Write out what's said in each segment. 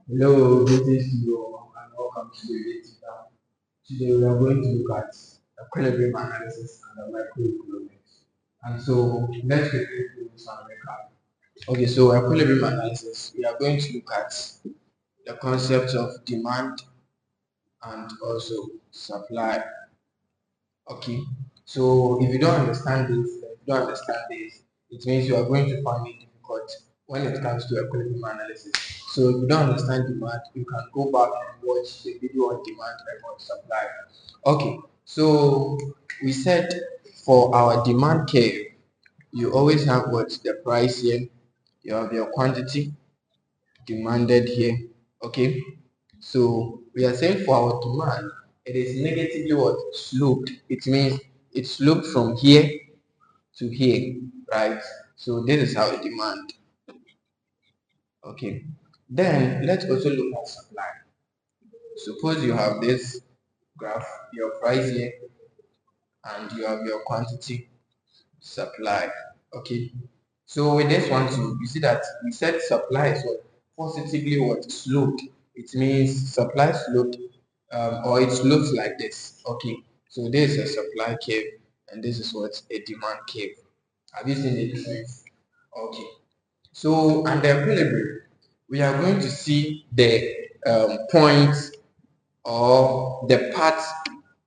Hello, greetings to you all and welcome to the Relative Now. Today we are going to look at equilibrium analysis and microeconomics. And so let's quickly do some recap. Okay, so equilibrium analysis, we are going to look at the concept of demand and also supply. Okay, so if you don't understand this, it means you are going to find it difficult when it comes to equilibrium analysis. So if you don't understand demand, you can go back and watch the video on demand and on supply. Okay, so we said for our demand curve, you always have what the price here, you have your quantity demanded here. Okay, so we are saying for our demand, it is negatively what sloped. It means it sloped from here to here, right? So this is our demand. Okay, then let's also look at supply. Suppose you have this graph, your price here, and you have your quantity supply. Okay, so with this one too, you see that we said supply is what positively what sloped. It means supply sloped, or it slopes like this. Okay, so this is a supply curve and this is what a demand curve. Have you seen the difference? Okay, so under equilibrium we are going to see the point or the part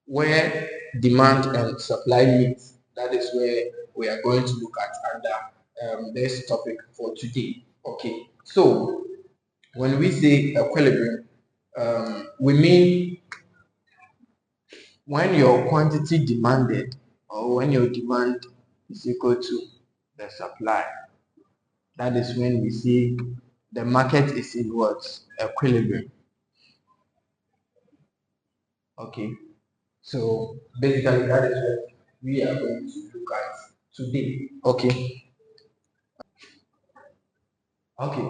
where demand and supply meet. That is where we are going to look at under this topic for today. Okay, so when we say equilibrium, we mean when your quantity demanded or when your demand is equal to the supply. That is when we see the market is in what? Equilibrium. Okay, so basically that is what we are going to look at today. Okay,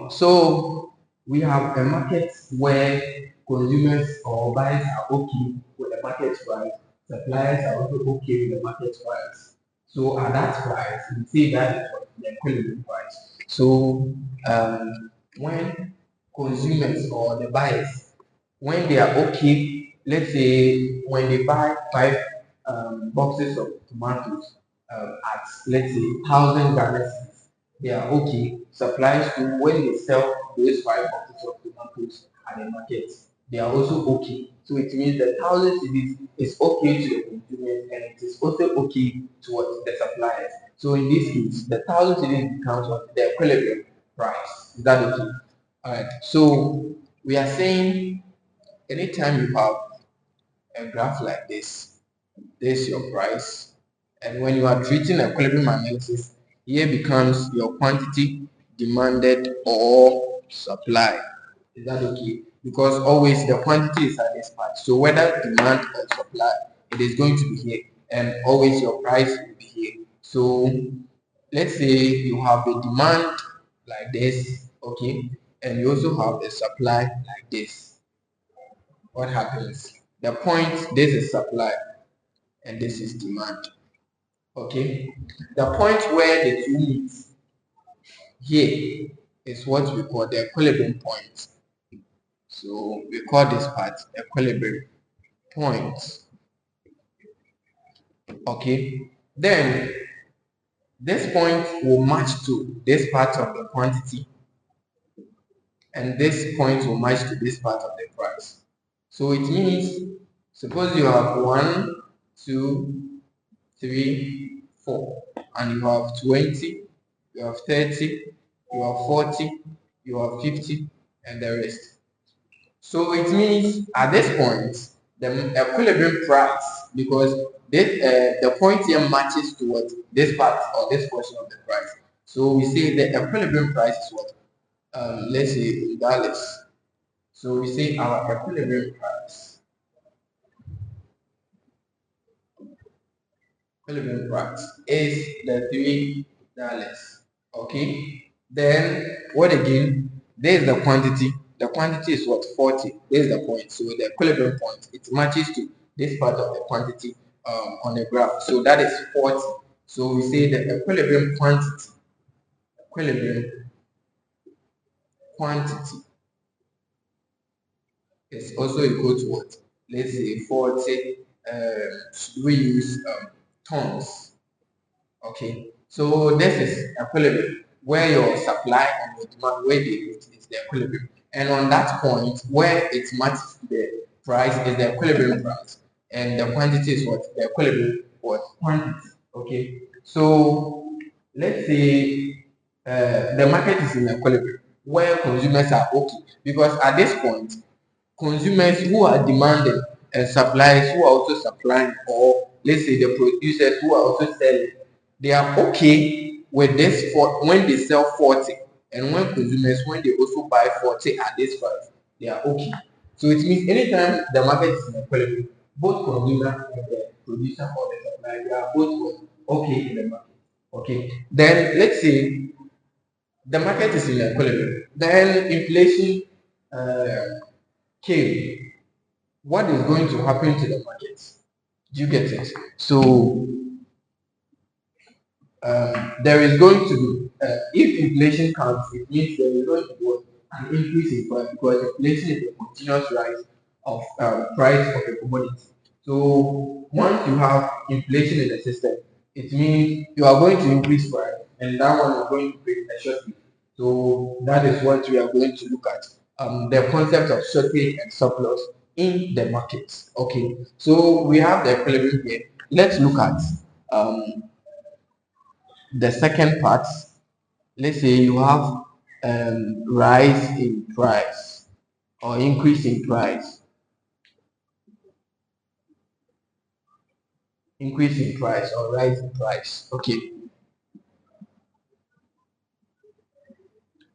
so we have a market where consumers or buyers are okay with the market price, suppliers are also okay with the market price. So at that price, we say that is what the equilibrium price. So when consumers or the buyers, when they are okay, let's say when they buy five boxes of tomatoes at let's say 1,000 Ghana cedis, they are okay. Supplies to when they sell those five boxes of tomatoes at the market, they are also okay. So it means the 1,000 cedis is okay to the consumers and it is also okay towards the suppliers. So in this case, the 1,000 cedis becomes what the equilibrium price. Is that okay? All right. So we are saying anytime you have a graph like this is your price. And when you are treating equilibrium analysis, here becomes your quantity demanded or supply. Is that okay? Because always the quantity is at this part. So whether demand or supply, it is going to be here. And always your price will be here. So let's say you have a demand like this, okay, and you also have a supply like this. What happens? The point, this is supply and this is demand. Okay, the point where the two meet here is what we call the equilibrium point. So we call this part equilibrium point. Okay, then this point will match to this part of the quantity and this point will match to this part of the price. So it means suppose you have 1, 2, 3, 4, and you have 20, you have 30, you have 40, you have 50, and the rest. So it means at this point, the equilibrium price, because the point here matches to what this part or this portion of the price. So we say the equilibrium price is what? Let's say in dollars. So we say our equilibrium price is the $3. Okay. Then what again? There is the quantity. The quantity is what? 40. There is the point. So the equilibrium point, it matches to this part of the quantity on the graph. So that is 40. So we say the equilibrium quantity is also equal to what? Let's say 40. Should we use tons? Okay, so this is equilibrium where your supply and your demand where they meet is the equilibrium, and on that point where it matches the price is the equilibrium price, and the quantity is what? The equilibrium what? Quantity. Okay, so let's say the market is in equilibrium where consumers are okay, because at this point consumers who are demanding and suppliers who are also supplying, or let's say the producers who are also selling, they are okay with this for when they sell 40, and when consumers when they also buy 40 at this price, they are okay. So it means anytime the market is in equilibrium, both consumer and the producer or the supplier, they are both okay in the market. Okay, then let's say the market is in equilibrium, then inflation came. What is going to happen to the market? Do you get it? So there is going to be, if inflation comes, it means there is going to be an increase in price, because inflation is a continuous rise of price of a commodity. So once you have inflation in the system, it means you are going to increase price, and that one is going to create a shortage. So that is what we are going to look at. The concept of shortage and surplus in the markets. Okay, so we have the equilibrium here. Let's look at um, the second part. Let's say you have rise in price or increase in price, increase in price or rise in price. Okay,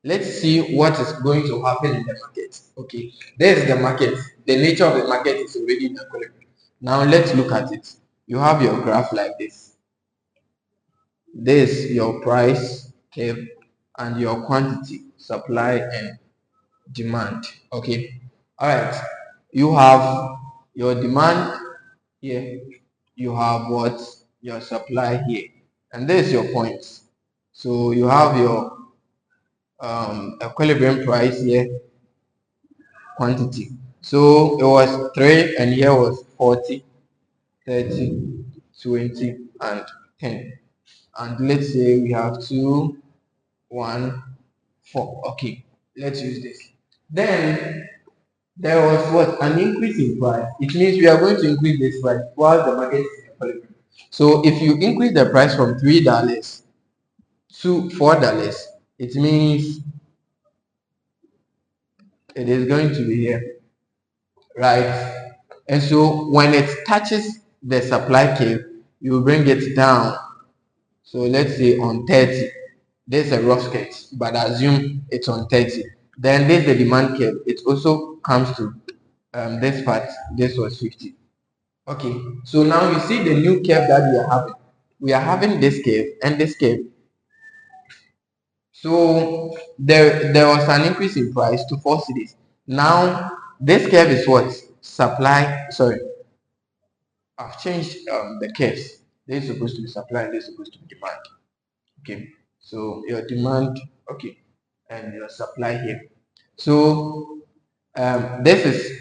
let's see what is going to happen in the market. Okay, there's the market. The nature of the market is already in equilibrium. Now let's look at it. You have your graph like this. This your price curve and your quantity, supply and demand. Okay, all right. You have your demand here, you have what? Your supply here, and this is your points. So you have your equilibrium price here, quantity. So it was 3 and here was 40, 30, 20 and 10. And let's say we have 2, 1, 4. Okay, let's use this. Then there was what? An increase in price. It means we are going to increase this price while the market is in equilibrium. So if you increase the price from $3 to $4, it means it is going to be here, right? And so when it touches the supply curve, you bring it down. So let's say on 30, there's a rough sketch, but assume it's on 30. Then there's the demand curve. It also comes to this part. This was 50. Okay, so now you see the new curve that we are having. We are having this curve and this curve. So there was an increase in price to 4 cities. Now this curve is what? Supply. Sorry, I've changed the curves. This is supposed to be supply and this is supposed to be demand. Okay, so your demand, okay, and your supply here. So this is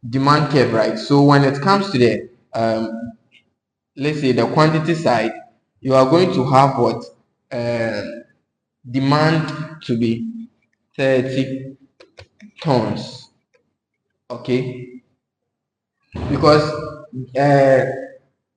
demand curve, right? So when it comes to the let's say the quantity side, you are going to have what? Uh, Demand to be 30 tons. Okay, because uh,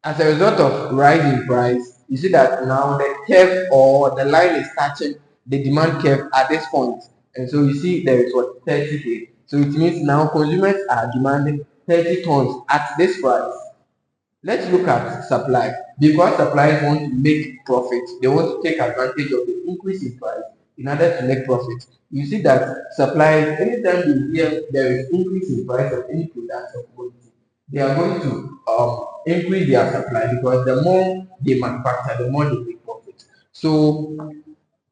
as a result of rising price, you see that now the curve or the line is touching the demand curve at this point, and so you see there is what? 30 here. So it means now consumers are demanding 30 tons at this price. Let's look at supply. Because suppliers want to make profit, they want to take advantage of the increase in price in order to make profit. You see that suppliers, anytime they hear there is increase in price of any product or commodity, they are going to increase their supply, because the more they manufacture, the more they make profit. So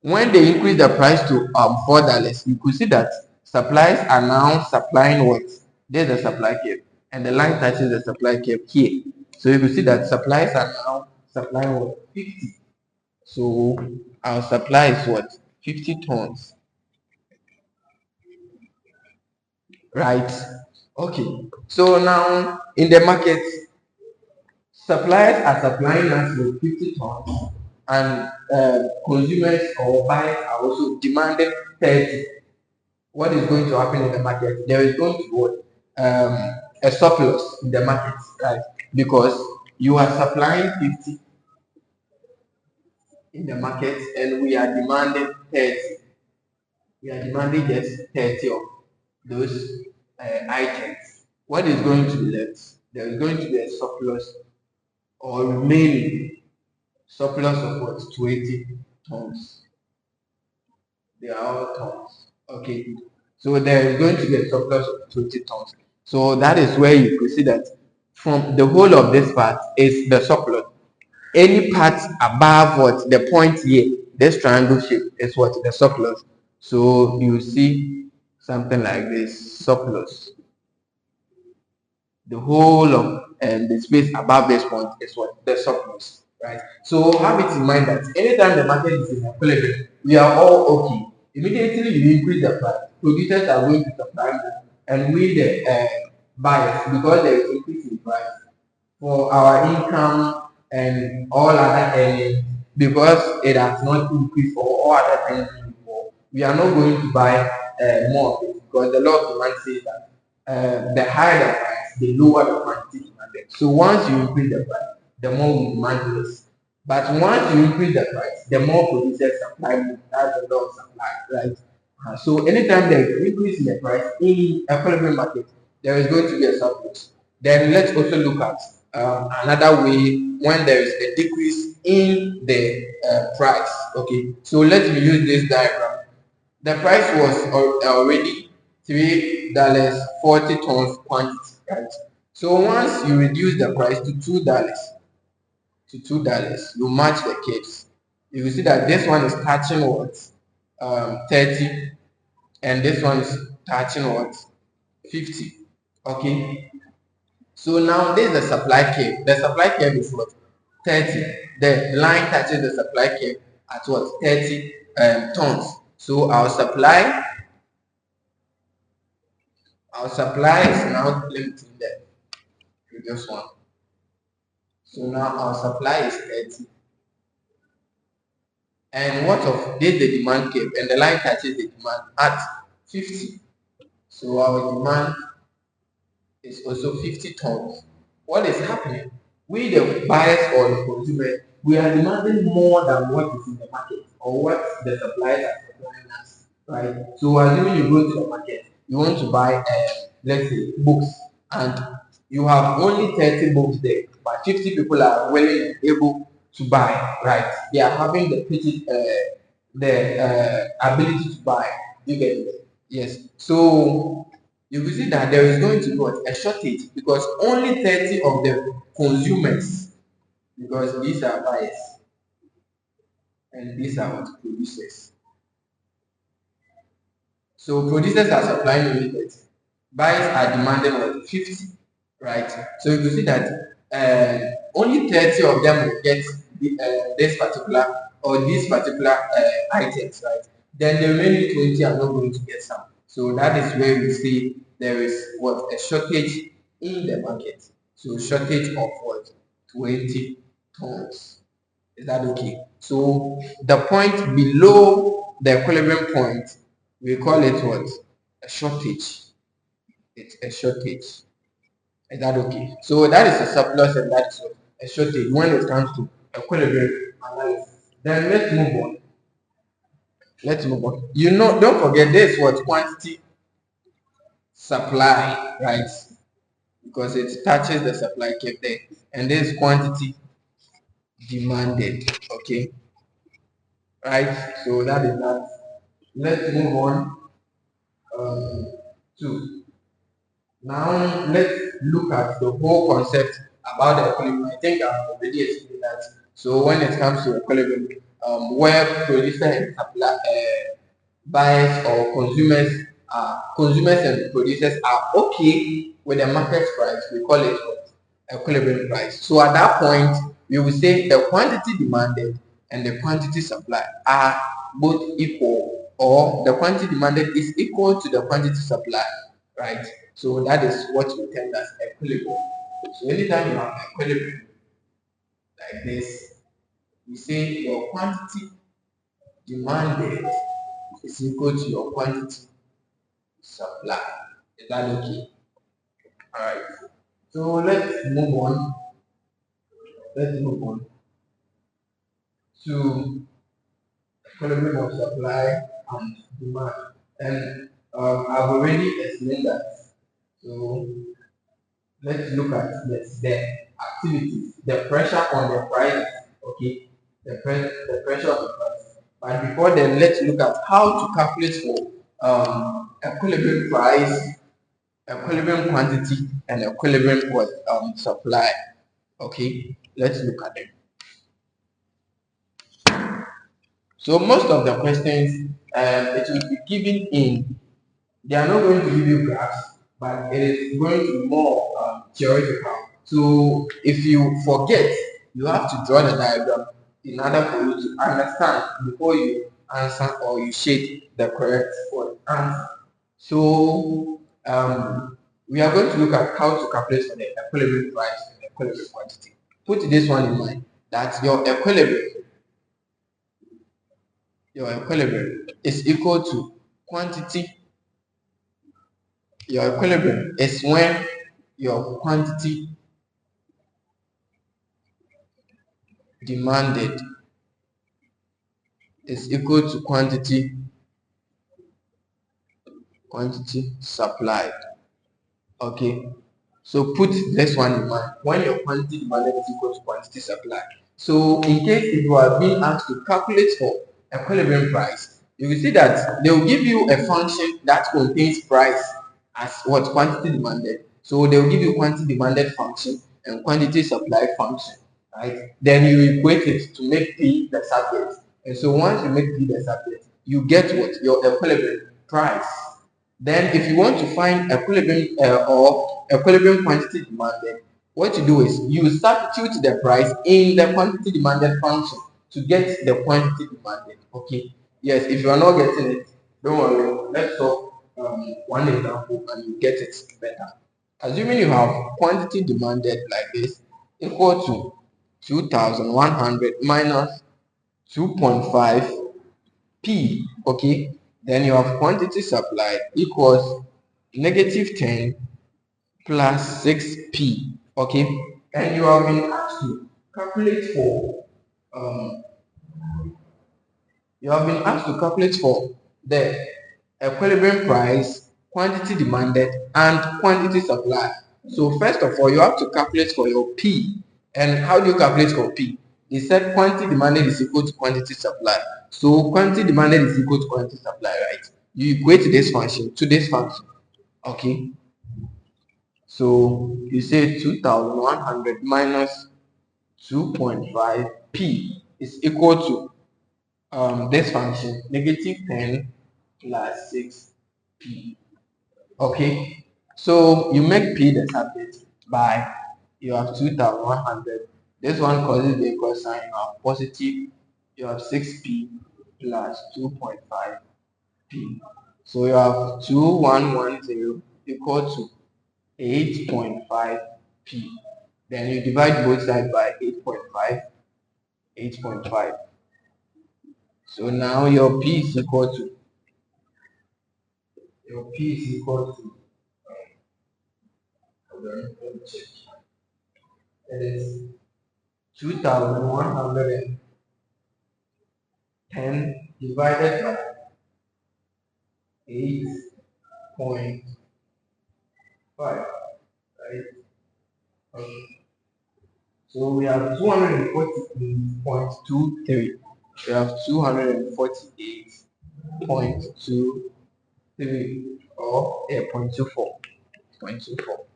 when they increase the price to $4, you could see that suppliers are now supplying what? There's the supply curve, and the line touches the supply curve here. So you could see that suppliers are now supplying what? 50. So our supply is what? 50 tons. right? Okay, so now in the market, suppliers are supplying us with 50 tons, and consumers or buyers are also demanding 30. What is going to happen in the market? There is going to be a surplus in the market, right? Because you are supplying 50 in the market and we are demanding 30. We are demanding just 30 of those items. What is going to be left? There is going to be a surplus or remaining surplus of what? 20 tons. They are all tons. Okay. So there is going to be a surplus of 20 tons. So that is where you could see that from the whole of this part is the surplus. Any part above what the point here, this triangle shape is what the surplus. So you see something like this surplus. The whole of the space above this point is what the surplus, right? So have it in mind that anytime the market is in equilibrium, we are all okay. Immediately you increase the price, producers are going to supply more, and we the buyers, because there is increase in price for our income and all other earnings, because it has not increased for all other things before, we are not going to buy more of it, because the law of demand says that the higher the price, the lower the quantity demanded. So once you increase the price, the more we demand less. But once you increase the price, the more producers supply more. That's the law of supply, right? So anytime there is increase in the price in equilibrium market, there is going to be a surplus. Then let's also look at another way when there is a decrease in the price. Okay, so let me use this diagram. The price was already $3 40 tons quantity, right? So once you reduce the price to $2, you match the curves. You will see that this one is touching what 30, and this one is touching what 50. Okay, so now this is the supply curve. The supply curve is what 30. The line touches the supply curve at what 30 tons. So our supply is now limiting the previous one. So now our supply is 30. And what of this the demand curve, and the line touches the demand at 50. So our demand is also 50 tons. What is happening? We, the buyers or the consumers, we are demanding more than what is in the market or what the suppliers are supplying us, right? So assuming you go to the market, you want to buy, let's say, books, and you have only 30 books there, but 50 people are willing and able to buy, right? They are having the ability to buy. You get it? Yes. So you will see that there is going to be what? A shortage, because only 30 of the consumers, because these are buyers and these are what? Producers. So producers are supplying only 30. Buyers are demanding what? 50, right? So you will see that only 30 of them will get this particular or these particular items, right? Then the remaining 20 are not going to get some. So that is where we see there is what? A shortage in the market. So shortage of what? 20 tons. Is that okay? So the point below the equilibrium point, we call it what? A shortage. It's a shortage. Is that okay? So that is a surplus and that is what? A shortage when it comes to equilibrium analysis. Then let's move on. Let's move on. You know, don't forget this what quantity supply, right? Because it touches the supply curve there. And this quantity demanded. Okay. Right? So that is that. Let's move on to now let's look at the whole concept about the equilibrium. I think I've already explained that. So when it comes to equilibrium, where producer and supply, buyers or consumers and producers are okay with the market price, we call it what? Equilibrium price. So at that point, we will say the quantity demanded and the quantity supply are both equal, or the quantity demanded is equal to the quantity supply, right? So that is what we term as equilibrium. So anytime you have equilibrium like this, we say your quantity demanded is equal to your quantity supply. Is that okay? Alright. So let's move on. Let's move on to equilibrium of supply and demand. And I've already explained that. So let's look at this, the activities, the pressure on the price, okay, the pressure on the price. But before then, let's look at how to calculate for equilibrium price, equilibrium quantity, and equilibrium what supply. Okay, let's look at them. So most of the questions it will be given in. They are not going to give you graphs, but it is going to be more theoretical. So if you forget, you have to draw the diagram in order for you to understand before you answer or you shade the correct answer. So we are going to look at how to calculate for the equilibrium price and the equilibrium quantity. Put this one in mind that your equilibrium is equal to quantity. Your equilibrium is when your quantity demanded is equal to quantity supplied. Okay, so put this one in mind when your quantity demanded is equal to quantity supplied. So in case if you are being asked to calculate for equilibrium price, you will see that they will give you a function that contains price as what quantity demanded. So they will give you quantity demanded function and quantity supplied function, right? Then you equate it to make P the subject. And so once you make P the subject, you get what? Your equilibrium price. Then if you want to find equilibrium or equilibrium quantity demanded, what you do is you substitute the price in the quantity demanded function to get the quantity demanded. Okay. Yes, if you are not getting it, don't worry. Let's solve one example and you get it better. Assuming you have quantity demanded like this equal to 2100 minus 2.5 P, okay, then you have quantity supplied equals negative 10 plus 6P, okay, and you have been asked to calculate for um, the equilibrium price, quantity demanded, and quantity supplied. So first of all, you have to calculate for your P. And how do you calculate for P? They said quantity demanded is equal to quantity supply. So quantity demanded is equal to quantity supply, right? You equate this function to this function. Okay. So you say 2100 minus 2.5 P is equal to this function negative 10 plus 6P. Okay, so you make P the subject by you have 2100. This one causes the equal sign, you have positive, you have 6P plus 2.5P. So you have 2110 equal to 8.5P. Then you divide both sides by 8.5. So now your P is equal to hold on, let me check. It is 2110 divided by 8.5, right? Okay. So we have 248.23. We have 248.23 or 0.24. 0.24.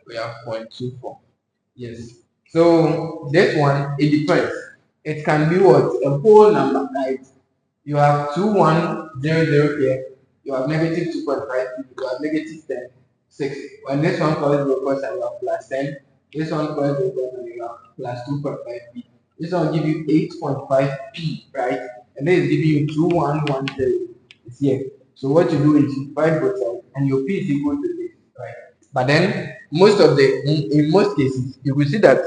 We have 0.24. Yes. So this one, it depends. It can be what? A whole number, right? You have 2100 here. You have negative 2.5. You have negative 10, 6. When this one causes the equals and you have plus 10. This one causes the equals and you have plus 2.5p. This one will give you 8.5p, right? And then it's giving you 2110. It's here. So what you do is you divide both sides and your P is equal to this, right? But then most of the in most cases you will see that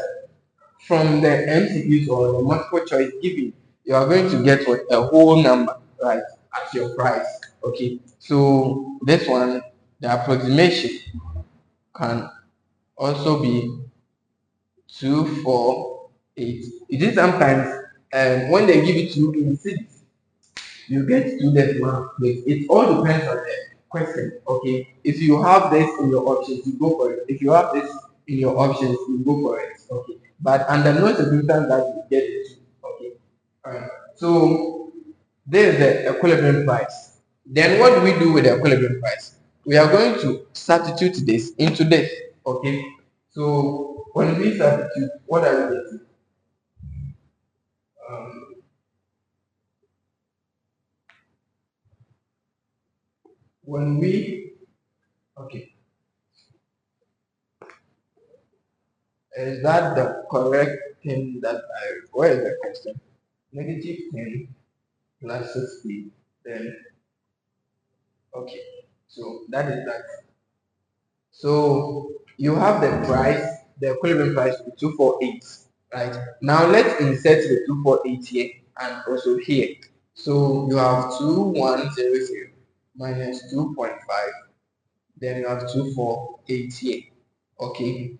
from the MCQs or the multiple choice given, you are going to get what a whole number, right, as your price. Okay, so this one, the approximation can also be 248. It is sometimes when they give it to you in cities, you get to that one place. It all depends on the question. Okay, if you have this in your options, you go for it. If you have this in your options, you go for it. Okay, but under no circumstance that you get it. Okay, all right. So there is the equilibrium price. Then what do we do with the equilibrium price? We are going to substitute this into this. Okay, so when we substitute, what are we getting? Um, when we okay, is that the correct thing that I, where is the question? Negative 10 plus 60, then, okay, so that is that. So you have the price, the equilibrium price to be 248, right? Now let's insert the 248 here and also here. So you have 2100 minus 2.5, then you have 248 here. Okay,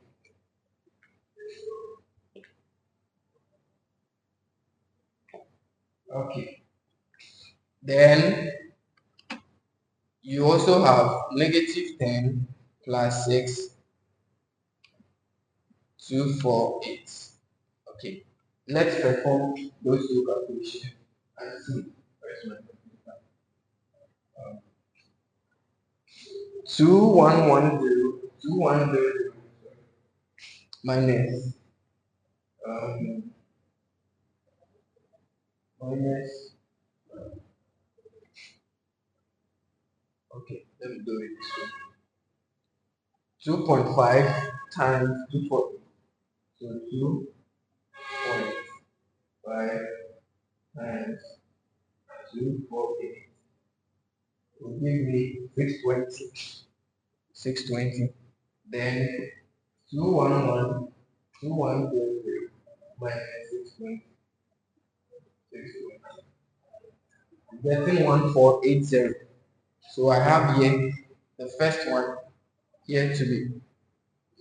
okay. Then you also have negative 10 plus 6, 248. Okay, let's perform those two calculations and see. Where's my computer? 2110 minus um, minus, okay, let me do it this way. 2.5 times 240. So 2.5 times 248 will give me 620. 620. Then 211, 2100 minus 620. 620. I'm getting 1480. So I have here the first one here to be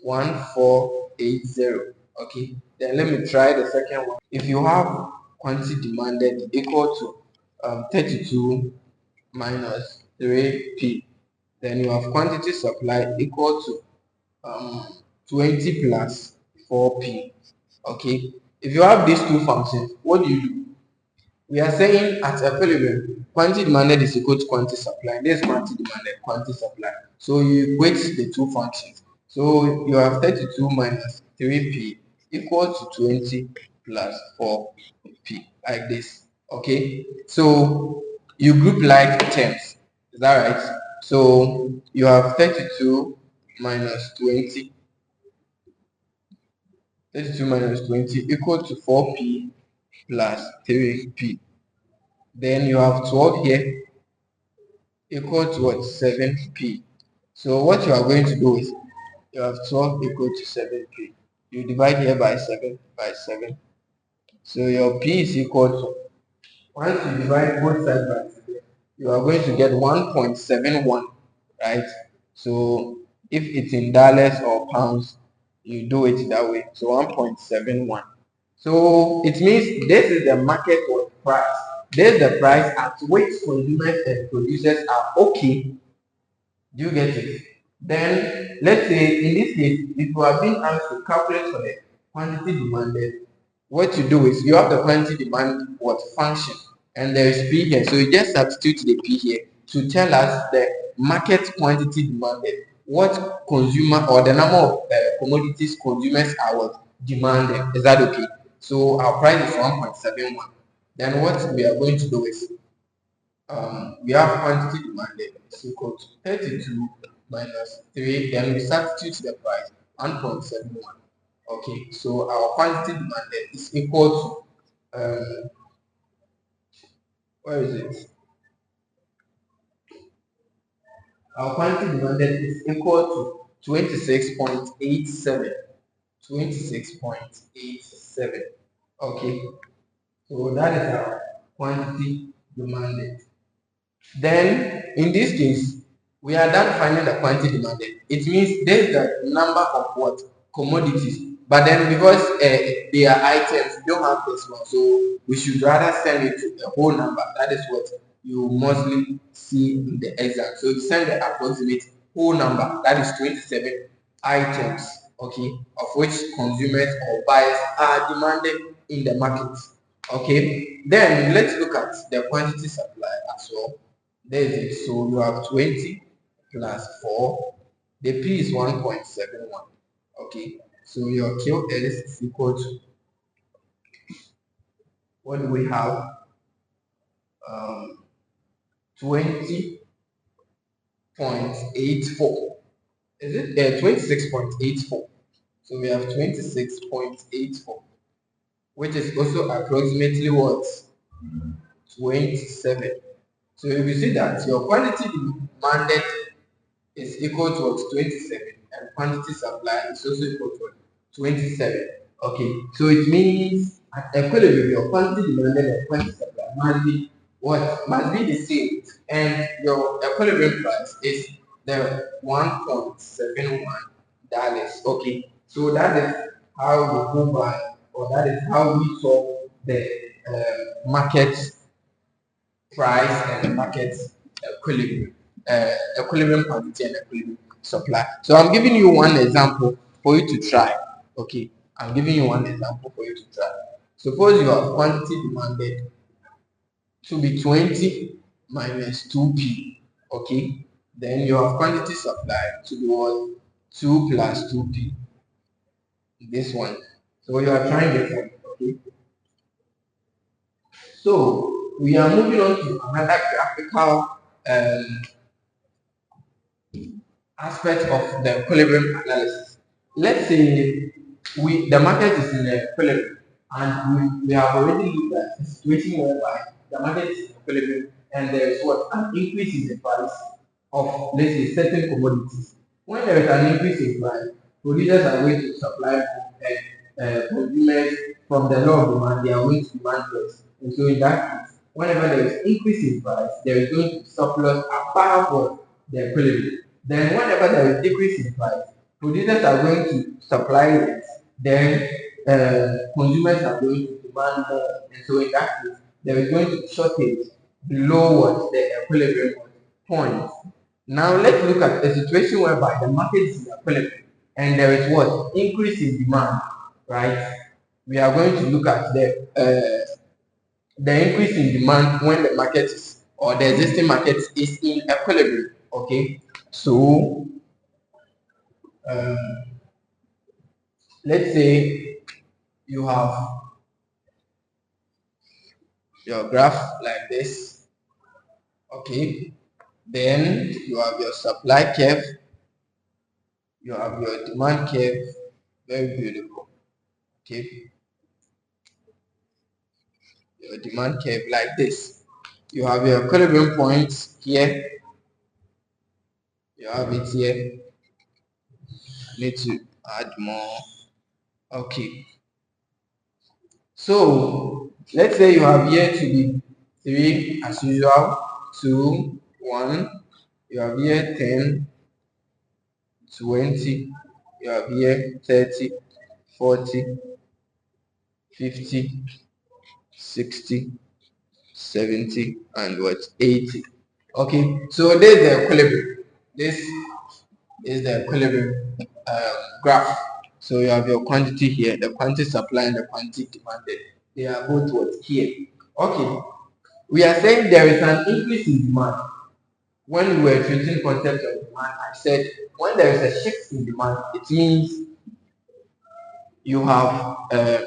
1480. Okay, then let me try the second one. If you have quantity demanded equal to 32 minus 3p, then you have quantity supply equal to 20 plus 4p. Okay, if you have these two functions, what do? We are saying at equilibrium, quantity demanded is equal to quantity supply. This is quantity demanded, quantity supply. So you equate the two functions. So you have 32 minus 3p equal to 20 plus 4p, like this. Okay, so you group like terms. Is that right? So you have 32 minus 20, 32 minus 20 equal to 4p plus 3p. Then you have 12 here equal to what? 7p. So what you are going to do is you have 12 equal to 7p. You divide here by 7 by 7. So your p is equal to, once you divide both sides by 7, you are going to get 1.71, right? So if it's in dollars or pounds, you do it that way. So 1.71. So it means this is the market price. This is the price at which consumers and producers are okay. Do you get it? Then let's say in this case, if you are being asked to calculate for the quantity demanded, what you do is you have the quantity demand what function, and there is P here. So you just substitute the P here to tell us the market quantity demanded, what consumer or the number of commodities consumers are what demanding. Is that okay? So our price is 1.71. Then what we are going to do is we have quantity demanded is equal to 32 minus 3, then we substitute the price 1.71. Okay, so our quantity demanded is equal to where is it? Our quantity demanded is equal to 26.87. 26.87. Okay, so that is our quantity demanded. Then in this case, we are done finding the quantity demanded. It means there's the number of what commodities, but then because they are items, we don't have this one, so we should rather send it to the whole number. That is what you mostly see in the exam. So you send the approximate whole number, that is 27 items, okay, of which consumers or buyers are demanded in the market. Okay, then let's look at the quantity supply as well. There is it. So you have 20 plus 4. The P is 1.71. Okay, so your QS is equal to, what do we have? Um, 20.84. Is it? 26.84. So we have 26.84, which is also approximately what? 27. So if you see that your quantity demanded is equal to what? 27, and quantity supply is also equal to what? 27. Okay, so it means at equilibrium, your quantity demanded and quantity supply must be what? Must be the same, and your equilibrium price is the $1.71. Okay, so that is how we go by, or that is how we solve the market price and market equilibrium, equilibrium quantity and equilibrium supply. So I'm giving you one example for you to try. Okay, I'm giving you one example for you to try. Suppose you have quantity demanded to be 20 minus 2p. Okay, then you have quantity supply to be what? 2 plus 2p. This one. So you are trying this one. Okay. So we are moving on to another graphical um, aspect of the equilibrium analysis. Let's say the market is in equilibrium, and we have already looked at a situation whereby the market is in equilibrium and there is what? An increase in the price of, let's say, certain commodities. When there is an increase in price, producers are going to supply more, and consumers, from the law of demand, they are going to demand less. And so in that case, whenever there is increase in price, there is going to be surplus above what? The equilibrium. Then whenever there is decrease in price, producers are going to supply less. Then consumers are going to demand more. And so in that case, there is going to be shortage below what? The equilibrium point. Now let's look at a situation whereby the market is in equilibrium and there is what? Increase in demand, right? We are going to look at the increase in demand when the market is, or the existing market is in equilibrium. Okay, so um, let's say you have your graph like this. Okay, then you have your supply curve, you have your demand curve. Very beautiful. Okay, your demand curve like this. You have your equilibrium points here, you have it here. Need to add more. Okay, so let's say you have here to be 3 as usual, 2, 1, you have here 10, 20, you have here 30, 40, 50, 60, 70, and what? 80. Okay, so this is the equilibrium. This is the equilibrium graph. So you have your quantity here, the quantity supply and the quantity demanded. They are both what? Here. Okay, we are saying there is an increase in demand. When we were treating the concept of demand, I said when there is a shift in demand, it means you have a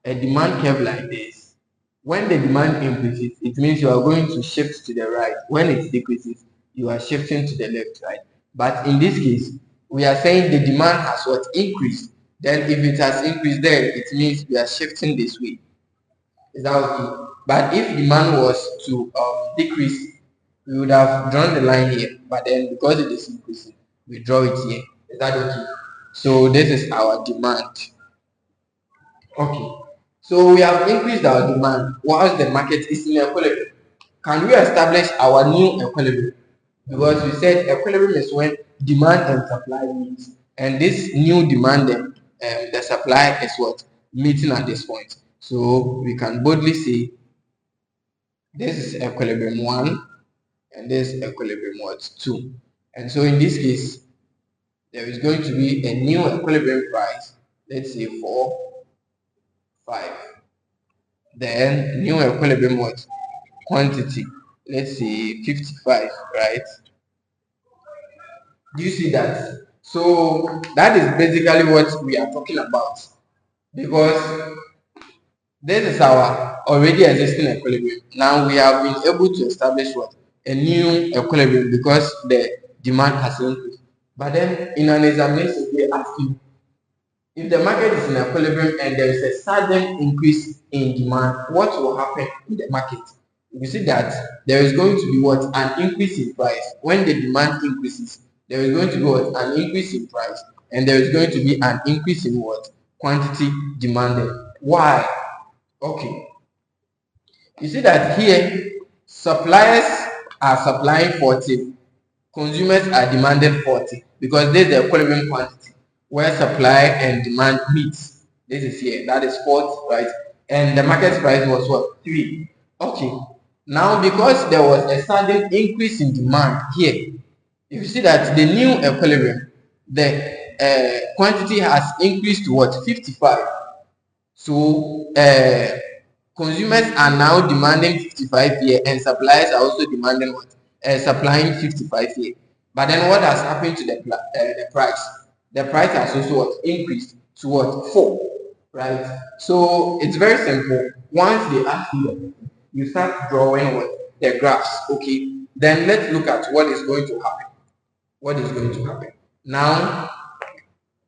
demand curve like this. When the demand increases, it means you are going to shift to the right. When it decreases, you are shifting to the left, right? But in this case, we are saying the demand has what? Increased. Then if it has increased, then it means we are shifting this way. Is that okay? But if demand was to decrease, We would have drawn the line here, but then because it is increasing, we draw it here. Is that okay? So this is our demand. Okay. So we have increased our demand whilst the market is in equilibrium. Can we establish our new equilibrium? Because we said equilibrium is when demand and supply meet, and this new demand and the supply is what meeting at this point. So we can boldly say this is equilibrium 1 and this is equilibrium what 2. And so in this case, there is going to be a new equilibrium price, let's say 4, 5. Then new equilibrium what quantity, let's say 55, right? Do you see that? So that is basically what we are talking about, because this is our already existing equilibrium. Now we have been able to establish what a new equilibrium because the demand has increased. But then in an examination they ask you, if the market is in equilibrium and there is a sudden increase in demand, what will happen in the market? You see that there is going to be what an increase in price. When the demand increases, there is going to be what an increase in price, and there is going to be an increase in what quantity demanded. Why? Okay, you see that here suppliers are supplying 40, consumers are demanding 40, because this is the equilibrium quantity where supply and demand meets. This is here, that is 40, right? And the market price was what? 3. Okay, now because there was a sudden increase in demand here, you see that the new equilibrium, the quantity has increased to what? 55. So consumers are now demanding 55 here, and suppliers are also demanding what? Supplying 55 here. But then what has happened to the price? The price has also what? Increased to what? 4, right? So it's very simple. Once they ask you, you start drawing what? The graphs, okay? Then let's look at what is going to happen. What is going to happen? Now,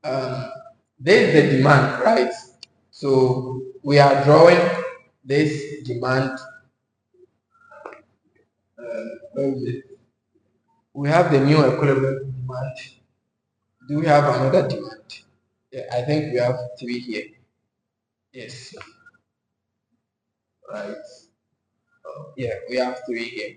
um, there is the demand, right? So we are drawing this demand. Where is it? We have the new equilibrium demand. Do we have another demand? Yeah, I think we have 3 here. Yes, right. Yeah, we have 3 here.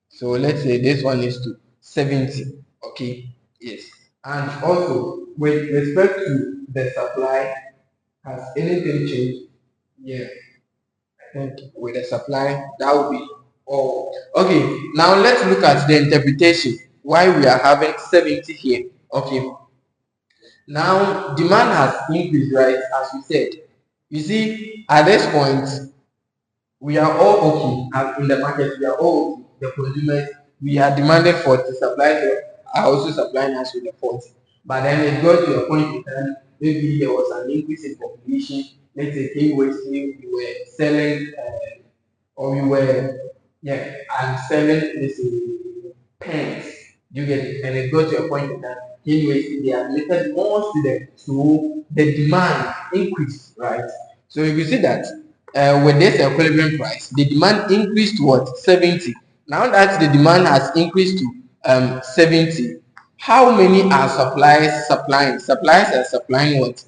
So let's say this one is to 70. Okay. Yes. And also with respect to the supply, has anything changed? Yeah. I think with the supply, that will be all. Okay, now let's look at the interpretation why we are having 70 here. Okay, now demand has increased, right? As we said, you see, at this point, we are all okay as in the market, we are all okay. The consumers, we are demanding 40, suppliers are also supplying us with the 40. But then it got to a point in time, maybe there was an increase in population. Let's say came West, we were selling or we were and selling this pens. You get it? And it got to a point in time, anyways, they admitted more students, so the demand increased, right? So you can see that with this equilibrium price, the demand increased to what? 70. Now that the demand has increased to 70, how many are suppliers supplying? Suppliers are supplying what?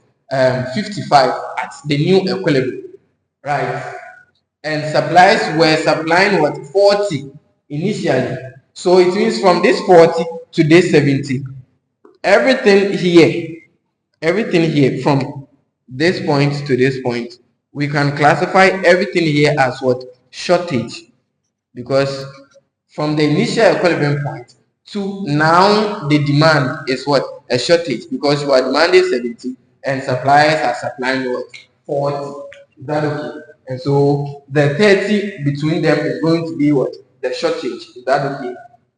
55 at the new equilibrium, right? And suppliers were supplying what? 40 initially. So it means from this 40 to this 70, everything here, everything here from this point to this point, we can classify everything here as what? Shortage. Because from the initial equilibrium point to now the demand is what? A shortage, because you are demanding 70 and suppliers are supplying what? 40. Is that okay? And so the 30 between them is going to be what? The shortage. Is that okay?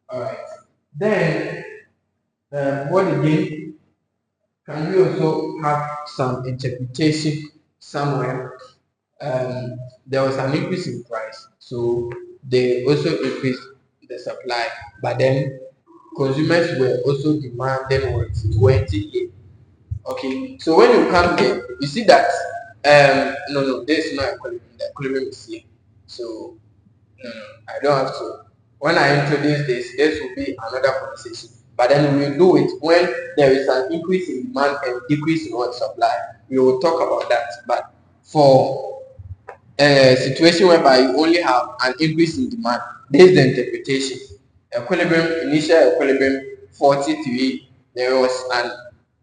All right. Then what again? Can we also have some interpretation somewhere? There was an increase in price, so they also increased the supply, but then consumers were also demanding what? 20. Okay, so when you come here, you see that no, this is not equilibrium. The equilibrium is here. So No, no, I don't have to. When I introduce this will be another conversation. But then we will do it when there is an increase in demand and decrease in what supply. We will talk about that. But for a situation whereby you only have an increase in demand, this is the interpretation. Equilibrium, initial equilibrium 43, there was an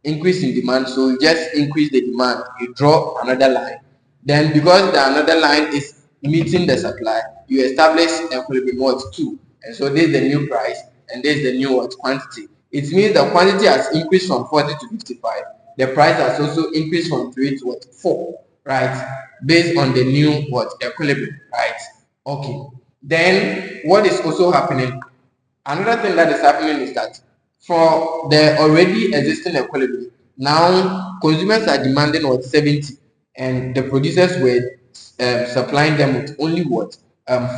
increase in demand, so you just increase the demand, you draw another line. Then because the another line is meeting the supply, you establish equilibrium what 2. And so this is the new price and this is the new what quantity. It means the quantity has increased from 40 to 55. The price has also increased from 3 to what 4, right? Based on the new what equilibrium, right? Okay. Then what is also happening, another thing that is happening is that for the already existing equilibrium, now consumers are demanding what 70, and the producers were supplying them with only what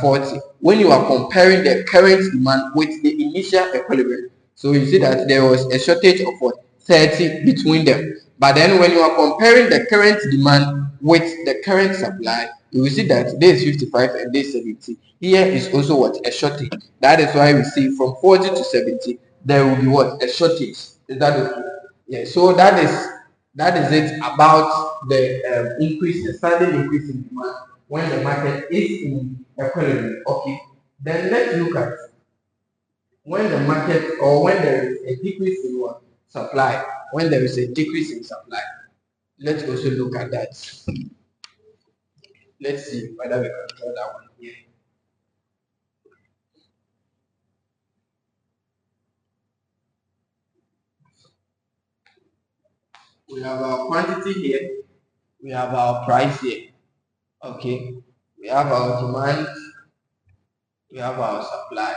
40. When you are comparing the current demand with the initial equilibrium, so you see that there was a shortage of what 30 between them. But then when you are comparing the current demand with the current supply, you will see that this is 55 and this is 70. Here is also what a shortage. That is why we see from 40 to 70 there will be what a shortage. Is that okay? Yeah. So that is it about the increase, the sudden increase in demand when the market is in equilibrium. Okay. Then let's look at when the market or when there is a decrease in what supply. When there is a decrease in supply, let's also look at that. Let's see whether we can draw that one here. We have our quantity here, we have our price here. Okay, we have our demand, we have our supply,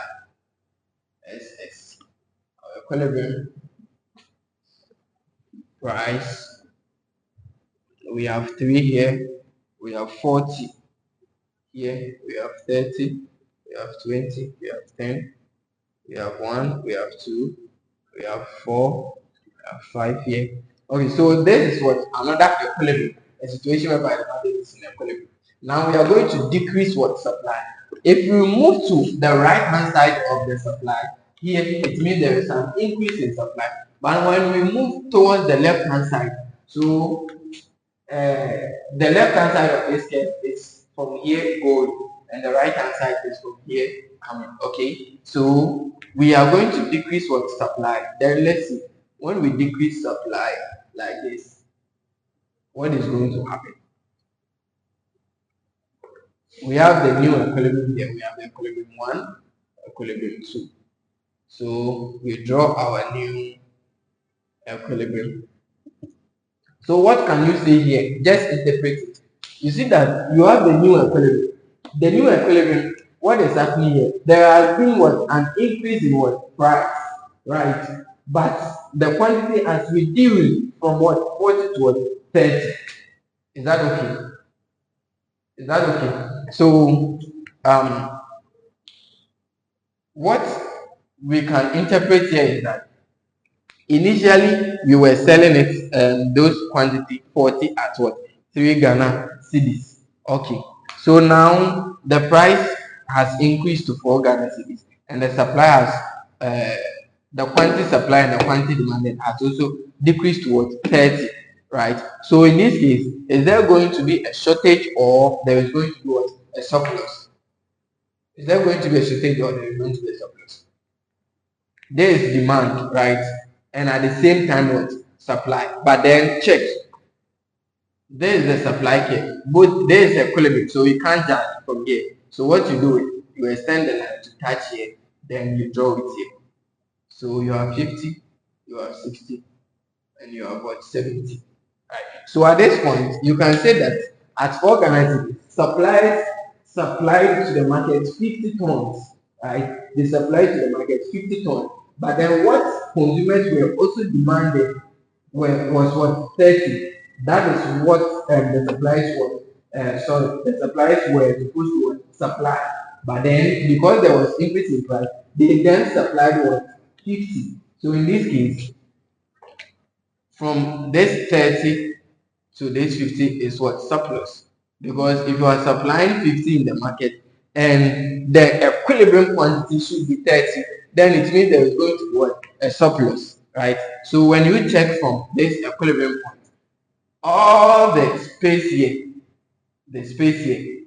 SS, our equilibrium, price. We have 3 here, we have 40 here, we have 30, we have 20, we have 10, we have 1, we have 2, we have 4, we have 5 here. Okay, so this is what another equilibrium, a situation whereby the market is in equilibrium. Now we are going to decrease what supply. If we move to the right hand side of the supply, here it means there is an increase in supply. But when we move towards the left hand side, so the left hand side of this curve is from here going, and the right hand side is from here coming. Okay, so we are going to decrease what supply. Then let's see, when we decrease supply like this, what is going to happen? We have the new equilibrium here. We have the equilibrium 1, equilibrium 2. So we draw our new equilibrium. So what can you say here? Just interpret it. You see that you have the new equilibrium. The new equilibrium, what is happening here? There has been what? An increase in what? Price, right? But the quantity has reduced from what? 40 to what? 30. Is that okay? Is that okay? So, what we can interpret here is that initially you were selling it those quantity 40 at what 3 Ghana cedis. Okay, so now the price has increased to 4 Ghana cedis, and the supply has the quantity supply and the quantity demanded has also decreased to what 30, right? So in this case, is there going to be a shortage or there is going to be what a surplus? Is there going to be a shortage or there is going to be a surplus? There is demand, right? And at the same time what supply. But then check, there is the supply here. Both there is equilibrium, so you can't judge from here. So what you do is you extend the line to touch here, then you draw it here. So you have 50, you have 60, and you have what 70. Right. So at this point, you can say that at organizing supplied to the market 50 tons, right? They supplied to the market 50 tons. But then what consumers were also demanding was what 30. That is what the suppliers were. Sorry, the suppliers were supposed to supply. But then because there was increase in price, they then supplied what 50. So in this case, from this 30 to this 50 is what surplus, because if you are supplying 50 in the market and the equilibrium quantity should be 30, then it means there is going to be what? A surplus, right? So when you check from this equilibrium point, all the space here, the space here,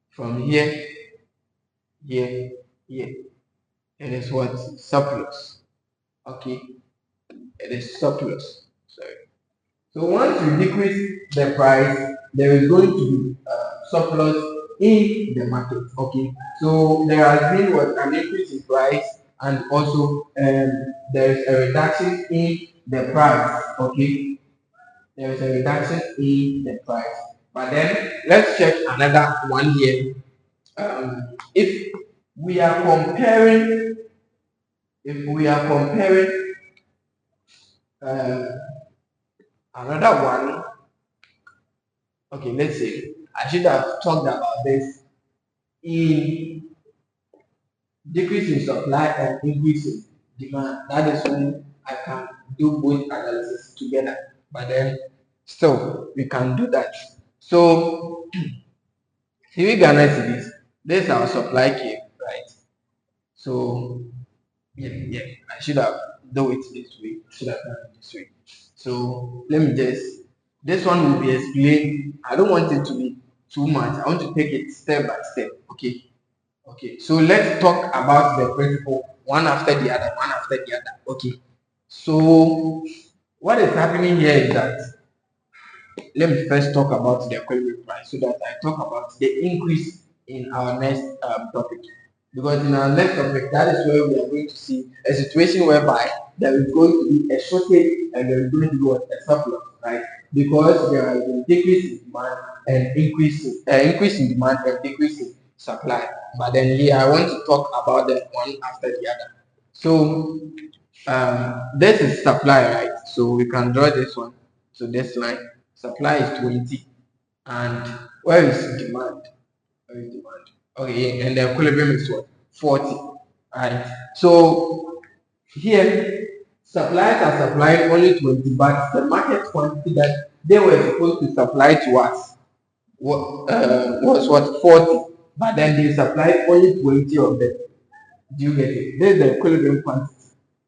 from here, here, here, it is what? Surplus. Okay, it is surplus. Sorry. So once you decrease the price, there is going to be surplus in the market. Okay. So there has been what an increase in price, and also there is a reduction in the price. Okay. There is a reduction in the price. But then let's check another one here. If we are comparing, if we are comparing uh, another one, okay, let's say I should have talked about this in decrease in supply and increase in demand. That is when I can do both analysis together. But then still we can do that. So here we gonna see this. This is our supply curve, right? So yeah, I should have done it this way. Should have done it this way. So let me just, this one will be explained. I don't want it to be too much. I want to take it step by step. Okay. Okay. So let's talk about the principle one after the other, one after the other. Okay. So what is happening here is that, let me first talk about the equilibrium price so that I talk about the increase in our next topic. Because in our next topic, that is where we are going to see a situation whereby there is going to be a shortage and there is going to be a surplus, right? Because there is a decrease in demand and increase in demand and decrease in supply. But then here I want to talk about them one after the other. So this is supply, right? So we can draw this one. So this line, supply is 20, and where is demand? Where is demand? Okay, and the equilibrium is what? 40. Right. So here, suppliers are supplying only 20, but the market quantity that they were supposed to supply to us was what? 40. But then they supplied only 20 of them. Do you get it? This is the equilibrium quantity.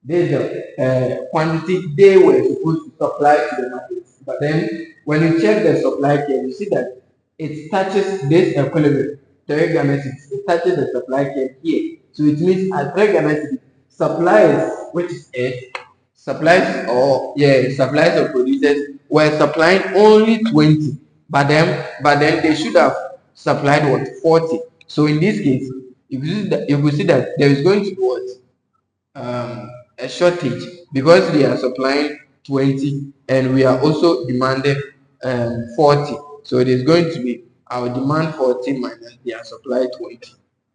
This is the quantity they were supposed to supply to the market. But then when you check the supply curve, you see that it touches this equilibrium, trigonometry. It touches the supply curve here. So it means at trigonometry, suppliers, which is it, suppliers or producers were supplying only 20, but then they should have supplied what? 40. So in this case, you will see that there is going to be what? A shortage, because they are supplying 20 and we are also demanding 40. So it is going to be our demand 40 minus their supply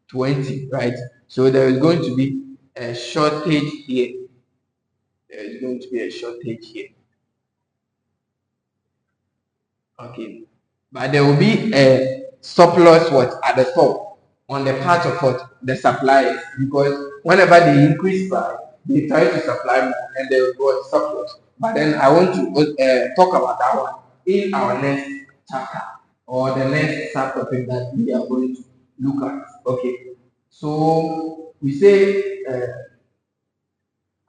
20, right? So there is going to be a shortage here. There is going to be a shortage here. Okay. But there will be a surplus what at the top on the part of what the suppliers, because whenever they increase price, they try to supply more and there will be a surplus. But then I want to talk about that one in our next chapter or the next subtopic that we are going to look at. Okay. So we say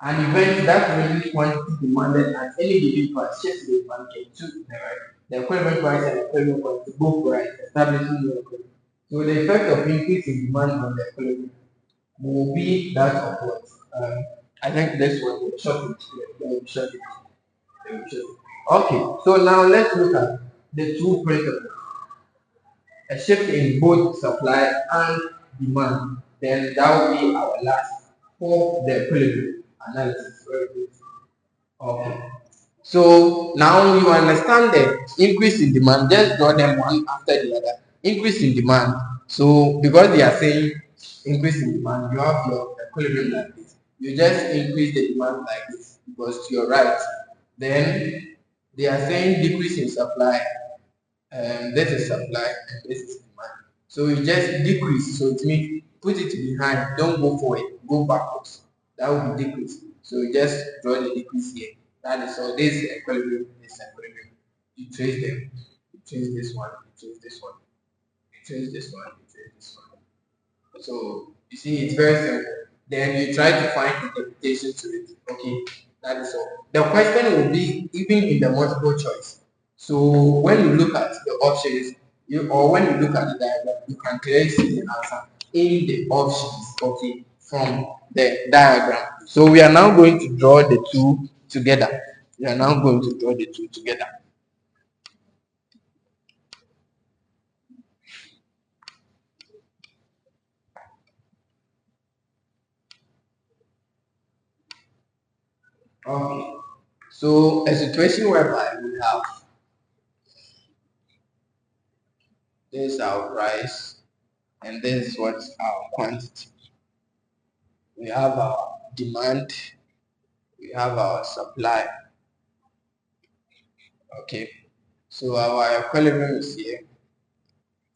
an event that releases quantity demanded at any given price shifts the market to the right. The equivalent price and equivalent quantity both right, establishing the equivalent. So the effect of increase in demand on the equivalent will be that of what? I think this one will shortage. They will shortage. They will shortage. Okay, so now let's look at the two principles. A shift in both supply and demand. Then that will be our last for the equilibrium analysis. Okay. So now you understand the increase in demand. Just draw them one after the other. Increase in demand. So because they are saying increase in demand, you have your equilibrium like this. You just increase the demand like this because you're right. Then they are saying decrease in supply. This is supply and this is demand. So you just decrease. So it means put it behind. Don't go forward. Go backwards. That will be decrease. So you just draw the decrease here. That is all. This equilibrium, this equilibrium. You trace them. You trace this one. You trace this one. You trace this one. this one. So you see, it's very simple. Then you try to find interpretation to it. Okay, that is all. The question will be even in the multiple choice. So when you look at the options, or when you look at the diagram, you can clearly see the answer in the options. Okay, from the diagram. So we are now going to draw the two together. We are now going to draw the two together. Okay. So a situation whereby we have this is our price and this is what our quantity. We have our demand, we have our supply. Okay. So our equilibrium is here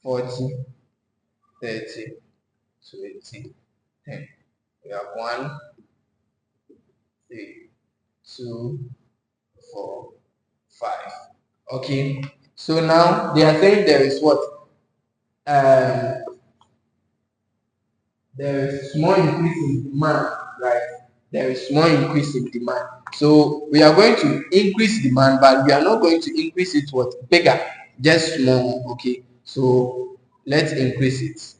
40, 30, 20, 10. We have 1, 3, 2, 4, 5. Okay. So now they are saying there is what? Um, there is small increase in demand, right? There is small increase in demand. So we are going to increase demand, but we are not going to increase it what bigger, just small. Okay. So let's increase it.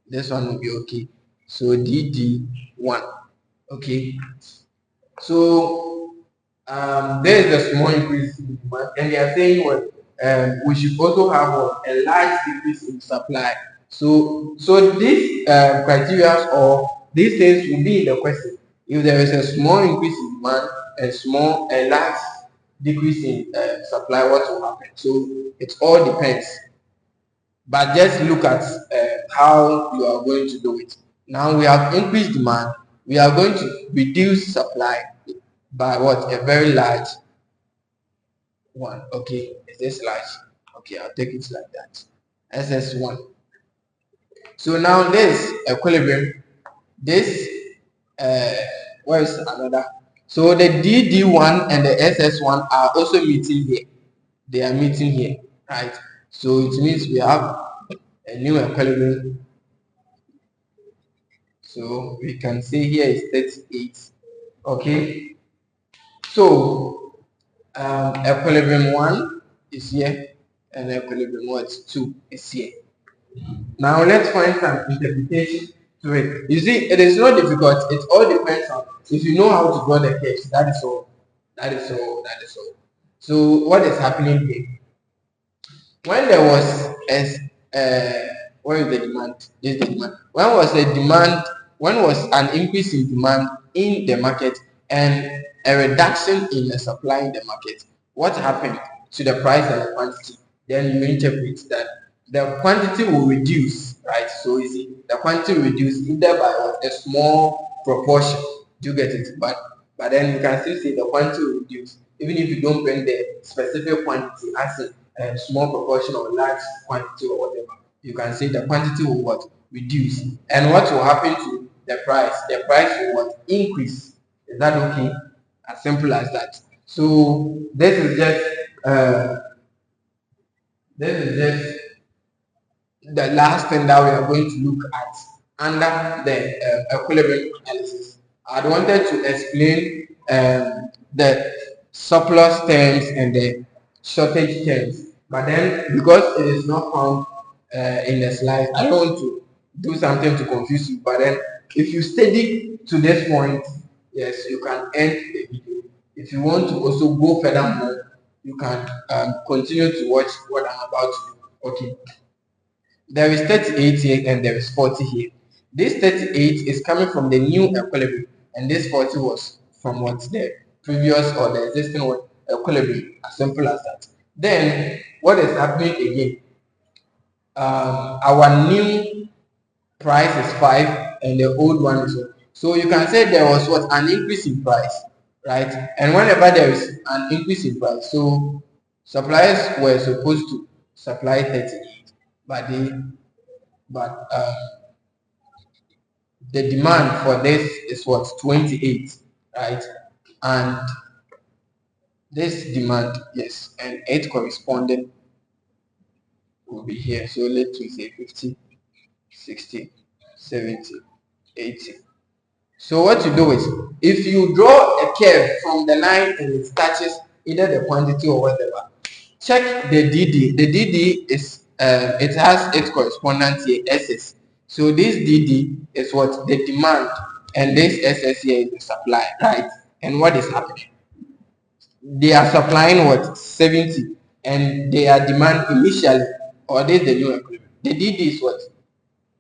This one will be okay. So DD1. Okay. So there is a small increase in demand, and they are saying what we should also have a large decrease in supply. So these criteria or these things will be in the question. If there is a small increase in demand, a large decrease in supply, what will happen? So it all depends. But just look at how you are going to do it. Now we have increased demand. We are going to reduce supply by what? A very large one. Okay, is this large? Okay, I'll take it like that. SS1. So now this equilibrium, this uh, where is another? So the DD1 and the SS1 are also meeting here. They are meeting here, right? So it means we have a new equilibrium. So we can see here is 38. Okay. So equilibrium 1 is here and equilibrium what 2 is here. Now let's find some interpretation to it. You see, it is not difficult. It all depends on if you know how to draw the curves. That is all. That is all. That is all. So what is happening here? When there was where is the demand? This is the demand. When was an increase in demand in the market and a reduction in the supply in the market, what happened to the price and the quantity? Then you interpret that the quantity will reduce, right? So you see the quantity will reduce either by what? A small proportion. Do you get it? But then you can still see the quantity will reduce even if you don't bring the specific quantity as in a small proportion or large quantity or whatever. You can see the quantity will what? Reduce. And what will happen to the price? The price will what? Increase. Is that okay? As simple as that. So this is just the last thing that we are going to look at under the equilibrium analysis. I wanted to explain the surplus terms and the shortage terms, but then because it is not found in the slide, I don't want to do something to confuse you. But then, if you study to this point, yes, you can end the video. If you want to also go further more, you can continue to watch what I'm about to do. Okay. There is 38 here and there is 40 here. This 38 is coming from the new equilibrium and this 40 was from what's the previous or the existing one equilibrium. As simple as that. Then what is happening again? Our new price is 5 and the old one is 1. So you can say there was what? An increase in price, right? And whenever there is an increase in price, so suppliers were supposed to supply 38, but the demand for this is what? 28, right? And this demand, yes, and 8 corresponding will be here. So let's say 50. 60, 70, 80. So what you do is, if you draw a curve from the line and it touches either the quantity or whatever, check the DD. The DD is it has its correspondence here, SS. So this DD is what the demand, and this SS here is the supply, right? And what is happening? They are supplying what 70, and they are demand initially, or this the new equilibrium. The DD is what?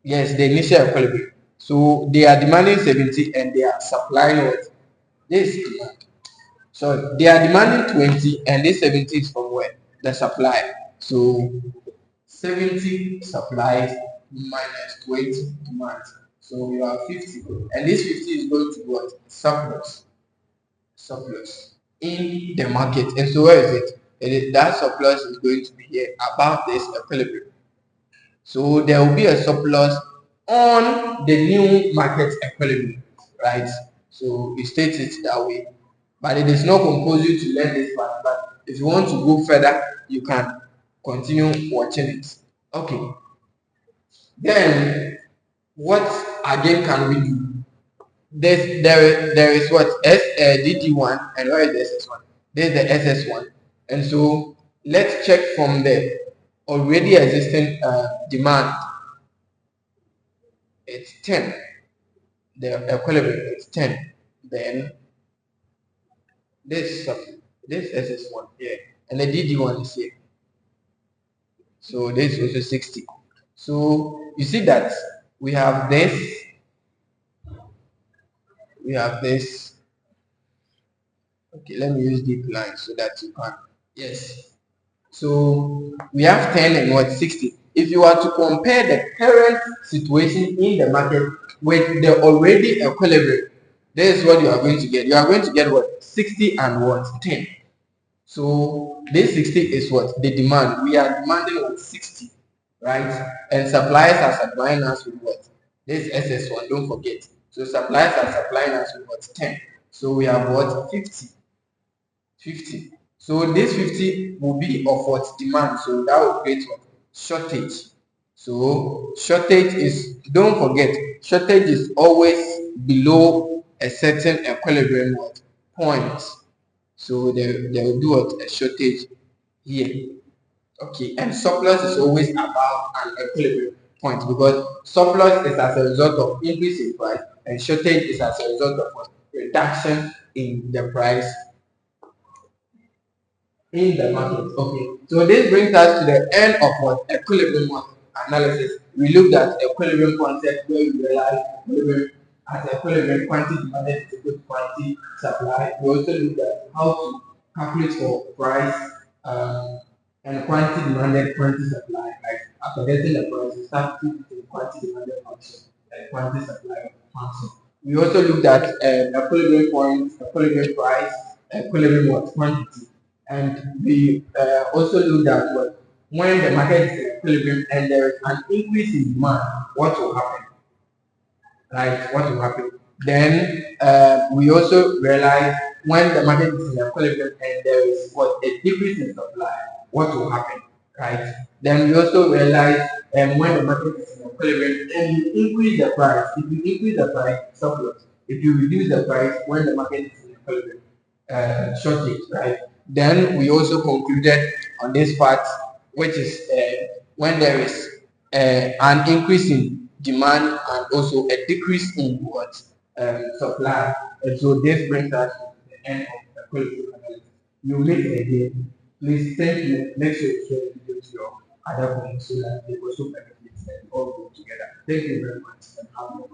Yes, the initial equilibrium. So they are demanding 70 and they are supplying what? This demand. So they are demanding 20 and this 70 is from where? The supply. So 70 supplies minus 20 demand. So you have 50. And this 50 is going to be what? Surplus. Surplus in the market. And so where is it? That surplus is going to be here above this equilibrium. So there will be a surplus on the new market equilibrium, right? So it states it that way. But it is not compulsory to learn this part. But if you want to go further, you can continue watching it. Okay. Then what again can we do? There is what DD1, and where is the SS1? There's the SS1. And so let's check from the already existing demand. It's 10. The equilibrium is 10. Then this this SS1 here, and the DD1 is here. So this is also 60. So you see that we have this, we have this. Okay, let me use deep line so that you can. Yes. So we have 10 and what 60. If you are to compare the current situation in the market with the already equilibrium, this is what you are going to get. You are going to get what 60 and what 10. So this 60 is what the demand. We are demanding what 60, right? And suppliers are supplying us with what this SS1. Don't forget. So suppliers are supplying us with what 10. So we have what 50. 50. So this 50 will be of what demand. So that will create what shortage. So shortage is, don't forget, shortage is always below a certain equilibrium what point. So there will be what a shortage here. Okay, and surplus is always above an equilibrium point, because surplus is as a result of increase in price and shortage is as a result of what reduction in the price in the market. Okay, so this brings us to the end of what equilibrium analysis. We looked at equilibrium concept where we realized equilibrium as equilibrium quantity demanded is equal to quantity supply. We also looked at how to calculate for price and quantity demanded, quantity supply. Like after getting the price, we start to the quantity demanded function and quantity supply function. We also looked at equilibrium point, equilibrium price, equilibrium what quantity, and we also looked at what when the market is in equilibrium and there is an increase in demand, what will happen? Right? What will happen? Then we also realize when the market is in equilibrium and there is what a decrease in supply, what will happen? Right? Then we also realize when the market is in equilibrium and you increase the price, if you increase the price, surplus. If you reduce the price when the market is in equilibrium, shortage, right? Then we also concluded on this part, which is when there is an increase in demand and also a decrease in what supply. And so this brings us to the end of the equilibrium analysis. You meet again. Please thank you. Make sure you share the video to your other colleagues so that they also benefit and all go together. Thank you very much and have a